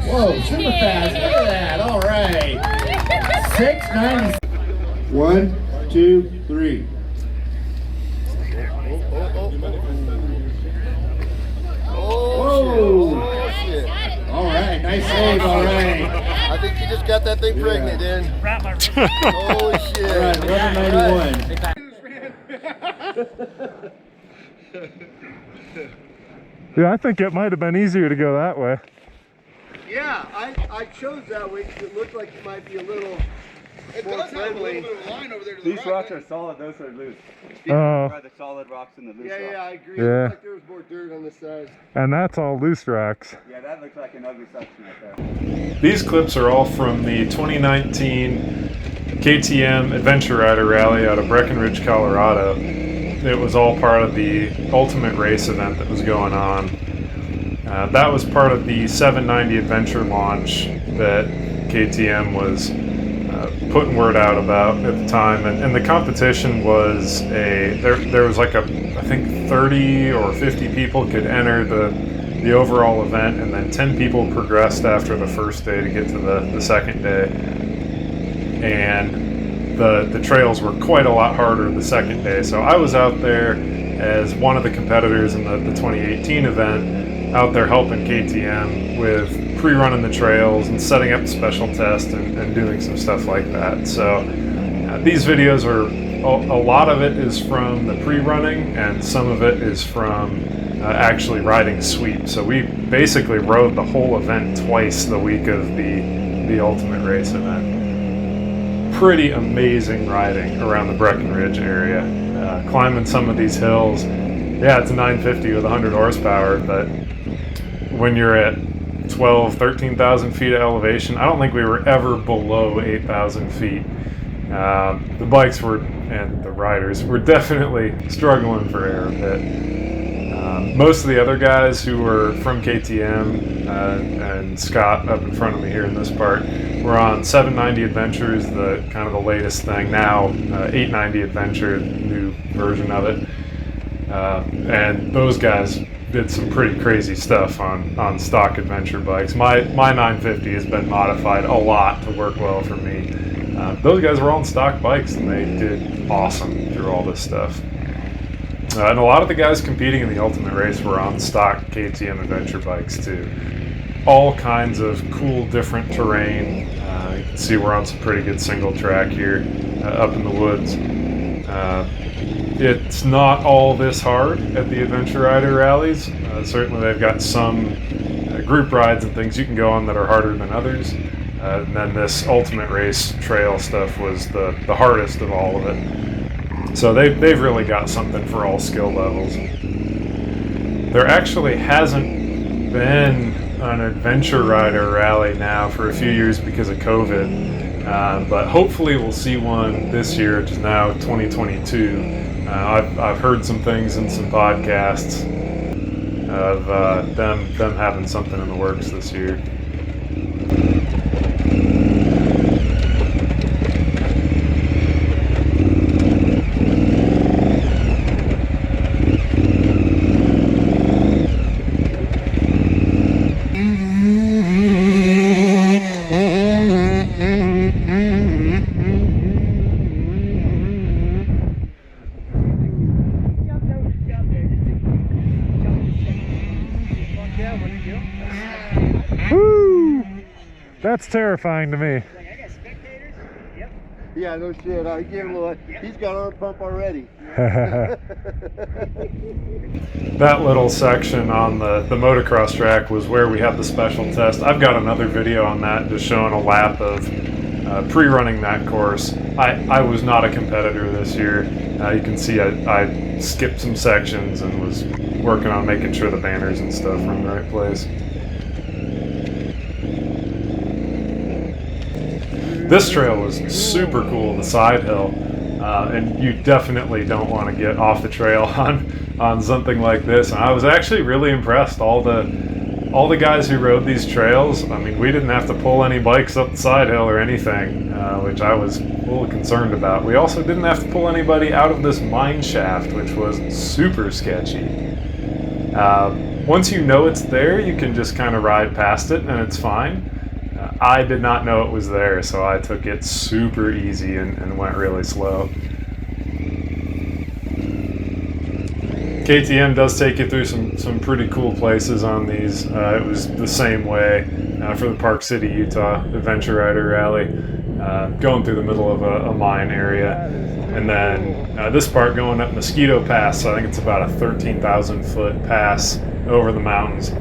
Whoa, super fast. Look at that. All right. 690. 1, 2, 3. Oh, shit. All right, nice save. All right. I think you just got that thing pregnant, then. Holy shit. All right, 1191. Yeah, I think it might have been easier to go that way. Yeah, I chose that way because it looked like it might be a little more friendly. These rocks are solid, those are loose. Oh. The solid rocks and the loose Yeah, rocks. I agree. Yeah. It looked like there was more dirt on this side. And that's all loose rocks. Yeah, that looks like an ugly section right there. These clips are all from the 2019 KTM Adventure Rider Rally out of Breckenridge, Colorado. It was all part of the Ultimate Race event that was going on. That was part of the 790 Adventure launch that KTM was putting word out about at the time, and the competition was there was like I think 30 or 50 people could enter the overall event, and then 10 people progressed after the first day to get to the second day. And the trails were quite a lot harder the second day, so I was out there as one of the competitors in the 2018 event, out there helping KTM with pre-running the trails and setting up a special test and doing some stuff like that. So these videos are, a lot of it is from the pre-running and some of it is from actually riding sweep. So we basically rode the whole event twice the week of the Ultimate Race event. Pretty amazing riding around the Breckenridge area. Climbing some of these hills. Yeah, it's a 950 with 100 horsepower, but when you're at 13,000 feet of elevation, I don't think we were ever below 8,000 feet. The bikes were, and the riders were definitely struggling for air a bit. Most of the other guys who were from KTM and Scott up in front of me here in this part were on 790 Adventures, the kind of the latest thing now, 890 Adventure, new version of it. And those guys did some pretty crazy stuff on stock adventure bikes. My 950 has been modified a lot to work well for me. Those guys were all on stock bikes and they did awesome through all this stuff. And a lot of the guys competing in the Ultimate Race were on stock KTM adventure bikes too. All kinds of cool different terrain. You can see we're on some pretty good single track here up in the woods. It's not all this hard at the Adventure Rider rallies. Certainly they've got some group rides and things you can go on that are harder than others. And then this Ultimate Race trail stuff was the hardest of all of it. So they've really got something for all skill levels. There actually hasn't been an Adventure Rider rally now for a few years because of COVID. But hopefully we'll see one this year, which is now 2022. I've heard some things in some podcasts of them having something in the works this year. Woo! That's terrifying to me. Yeah, no shit. I give him a little, he's got arm pump already. That little section on the motocross track was where we had the special test. I've got another video on that just showing a lap of pre-running that course. I was not a competitor this year. You can see I skipped some sections and was working on making sure the banners and stuff were in the right place. This trail was super cool, the side hill, and you definitely don't want to get off the trail on something like this. And I was actually really impressed. All the guys who rode these trails, I mean, we didn't have to pull any bikes up the side hill or anything, which I was a little concerned about. We also didn't have to pull anybody out of this mine shaft, which was super sketchy. once you know it's there, you can just kind of ride past it and it's fine. I did not know it was there, so I took it super easy and went really slow. KTM does take you through some pretty cool places on these. It was the same way for the Park City, Utah Adventure Rider Rally, going through the middle of a mine area. And then this part going up Mosquito Pass, so I think it's about a 13,000 foot pass over the mountains.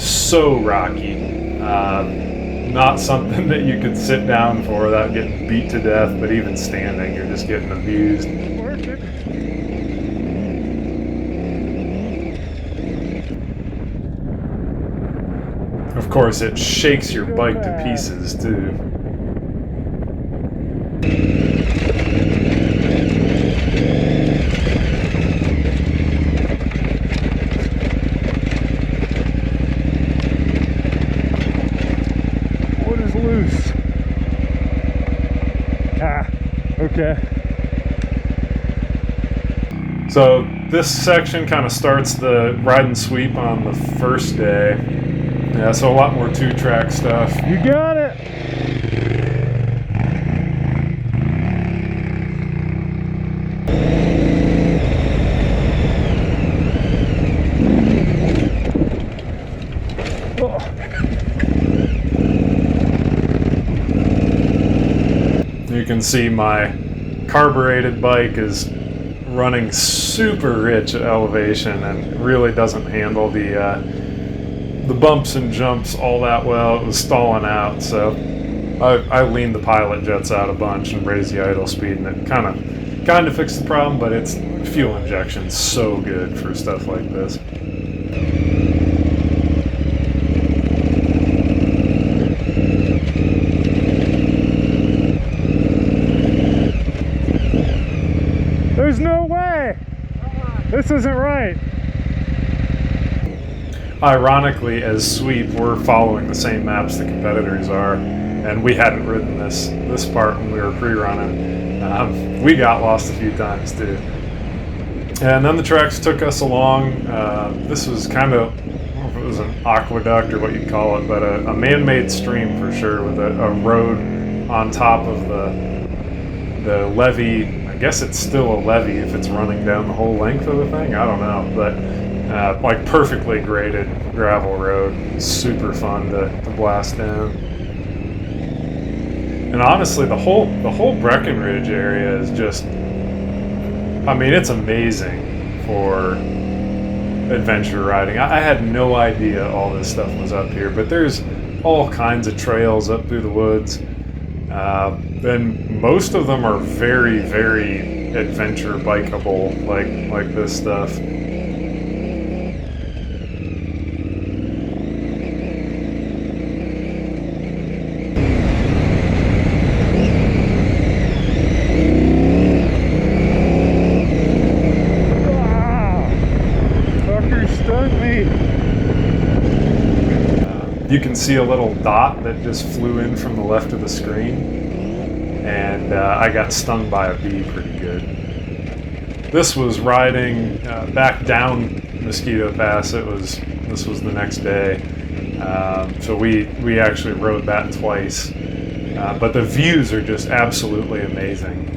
So rocky. Not something that you could sit down for without getting beat to death, but even standing, you're just getting abused. Of course, it shakes your bike to pieces, too. What is loose? Ah, okay. So this section kind of starts the ride and sweep on the first day. Yeah, so a lot more two-track stuff. You got it. Oh. You can see my carbureted bike is running super rich at elevation and really doesn't handle the bumps and jumps all that well. It was stalling out, so I leaned the pilot jets out a bunch and raised the idle speed, and it kind of fixed the problem. But it's fuel injection's so good for stuff like this. There's no way. This isn't right. Ironically, as sweep, we're following the same maps the competitors are, and we hadn't ridden this part when we were pre-running. We got lost a few times too. And then the tracks took us along. This was kind of, I don't know if it was an aqueduct or what you'd call it, but a man-made stream for sure, with a road on top of the levee. I guess it's still a levee if it's running down the whole length of the thing. I don't know, but like perfectly graded gravel road, super fun to blast down. And honestly, the whole Breckenridge area is just, I mean, it's amazing for adventure riding. I had no idea all this stuff was up here, but there's all kinds of trails up through the woods. And most of them are very, very adventure bikeable, like this stuff. You can see a little dot that just flew in from the left of the screen, and I got stung by a bee pretty good. This was riding back down Mosquito Pass. This was the next day, so we actually rode that twice. But the views are just absolutely amazing.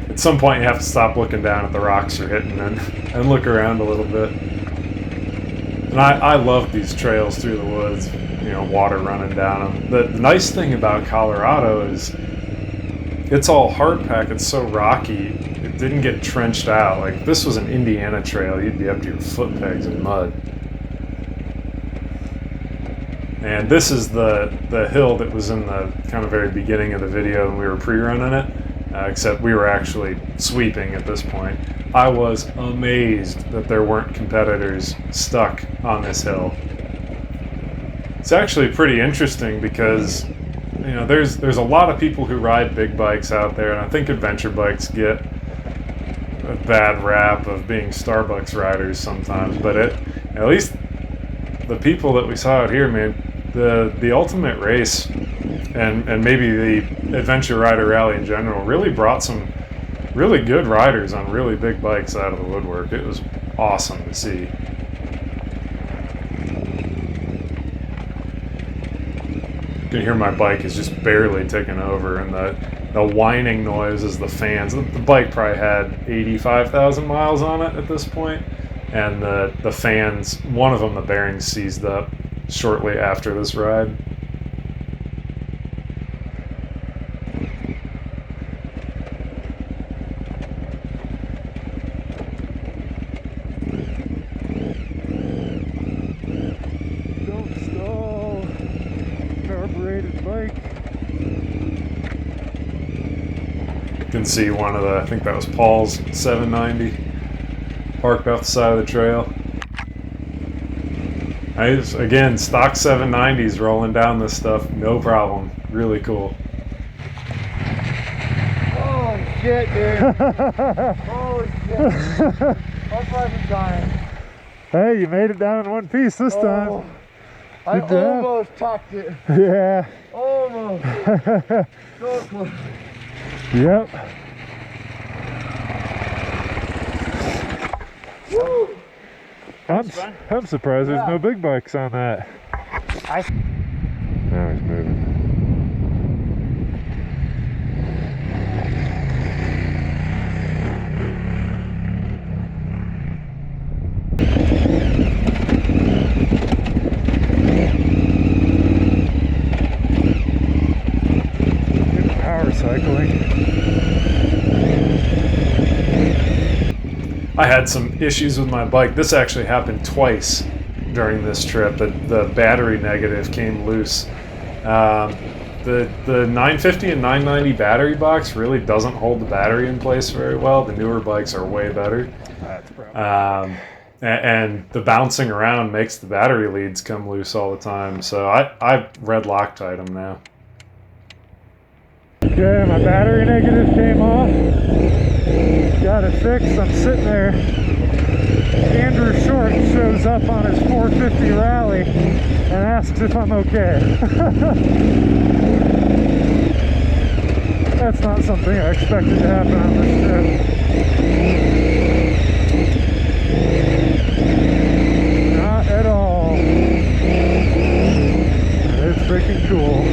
At some point, you have to stop looking down at the rocks you're hitting and look around a little bit. And I love these trails through the woods, you know, water running down them. The nice thing about Colorado is it's all hardpack. It's so rocky, it didn't get trenched out. Like, if this was an Indiana trail, you'd be up to your foot pegs in mud. And this is the hill that was in the kind of very beginning of the video when we were pre-running it, except we were actually sweeping at this point. I was amazed that there weren't competitors stuck on this hill. It's actually pretty interesting because, you know, there's a lot of people who ride big bikes out there, and I think adventure bikes get a bad rap of being Starbucks riders sometimes, but at least the people that we saw out here, man, the ultimate race and maybe the adventure rider rally in general really brought some really good riders on really big bikes out of the woodwork. It was awesome to see. can hear my bike is just barely ticking over, and the whining noise is the fans. The bike probably had 85,000 miles on it at this point, and the fans, one of them, the bearing seized up shortly after this ride. Don't stall. Carbureted bike. You can see one of the, I think that was Paul's 790 parked off the side of the trail. Again, stock 790s rolling down this stuff, no problem. Really cool. Oh shit, dude. Holy shit. I'm fucking dying. Hey, you made it down in one piece this time. I Good job. almost tucked it. Yeah. Almost. So close. Yep. Woo. I'm surprised there's no big bikes on that. Now he's moving. Good power cycling. I had some issues with my bike. This actually happened twice during this trip. The battery negative came loose. The 950 and 990 battery box really doesn't hold the battery in place very well. The newer bikes are way better. That's probably. And the bouncing around makes the battery leads come loose all the time. So I red Loctite them now. Okay, my battery negative came off. Got it fixed. I'm sitting there. Andrew Short shows up on his 450 rally and asks if I'm okay. That's not something I expected to happen on this trip. Not at all. It's freaking cool.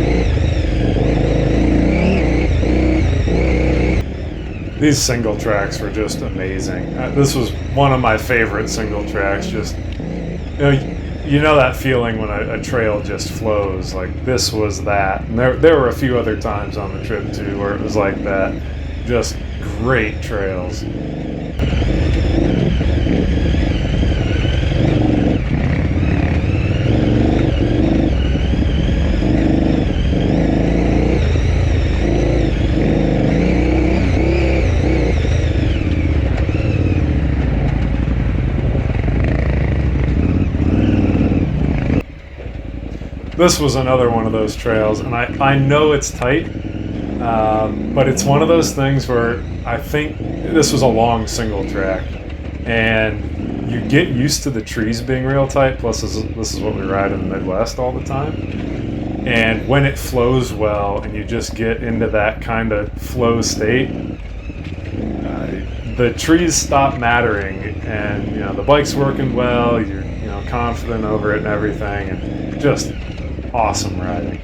These single tracks were just amazing. This was one of my favorite single tracks. Just, you know that feeling when a trail just flows. Like this was that. And there were a few other times on the trip too where it was like that. Just great trails. This was another one of those trails, and I know it's tight, but it's one of those things where I think this was a long single track, and you get used to the trees being real tight, plus this is what we ride in the Midwest all the time, and when it flows well and you just get into that kind of flow state, the trees stop mattering, and the bike's working well, you're confident over it and everything, and just awesome riding.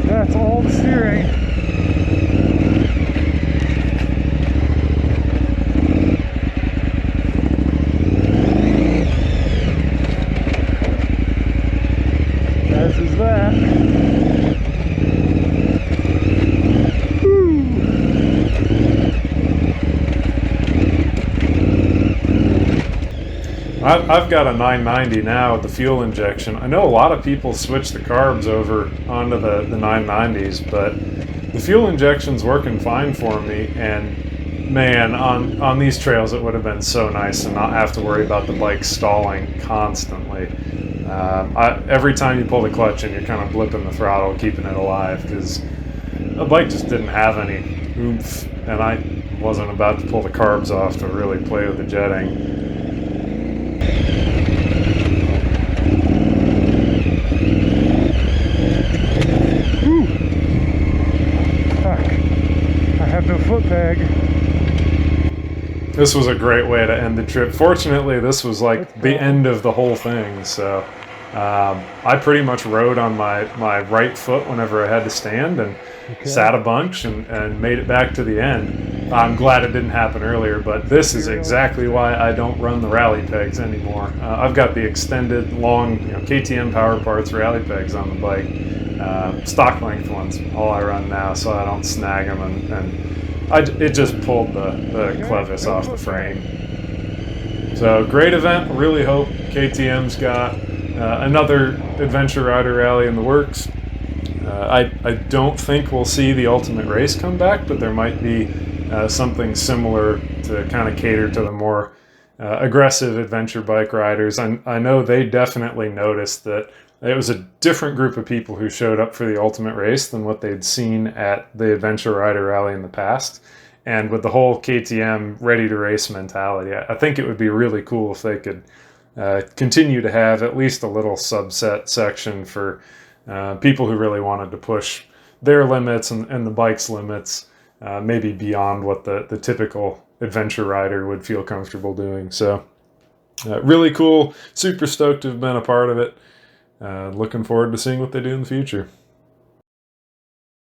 That's all the steering. As is that. Woo. I've got a 990 now with the fuel injection. I know a lot of people switch the carbs over onto the 990s, but the fuel injection's working fine for me, and man, on these trails it would have been so nice to not have to worry about the bike stalling constantly. Every time you pull the clutch and you're kind of blipping the throttle, keeping it alive, because the bike just didn't have any oomph, and I wasn't about to pull the carbs off to really play with the jetting. peg. This was a great way to end the trip. Fortunately, this was like the end of the whole thing, so I pretty much rode on my right foot whenever I had to stand, and sat a bunch and made it back to the end. I'm glad it didn't happen earlier, but this is exactly why I don't run the rally pegs anymore. I've got the extended, long, KTM Power Parts rally pegs on the bike, stock length ones, all I run now, so I don't snag them, and it just pulled the clevis off the frame. So great event. Really hope KTM's got another Adventure Rider Rally in the works. I don't think we'll see the Ultimate Race come back, but there might be something similar to kind of cater to the more aggressive adventure bike riders. I know they definitely noticed that it was a different group of people who showed up for the Ultimate Race than what they'd seen at the Adventure Rider Rally in the past. And with the whole KTM ready-to-race mentality, I think it would be really cool if they could continue to have at least a little subset section for people who really wanted to push their limits and the bike's limits, maybe beyond what the typical adventure rider would feel comfortable doing. So really cool, super stoked to have been a part of it. Looking forward to seeing what they do in the future.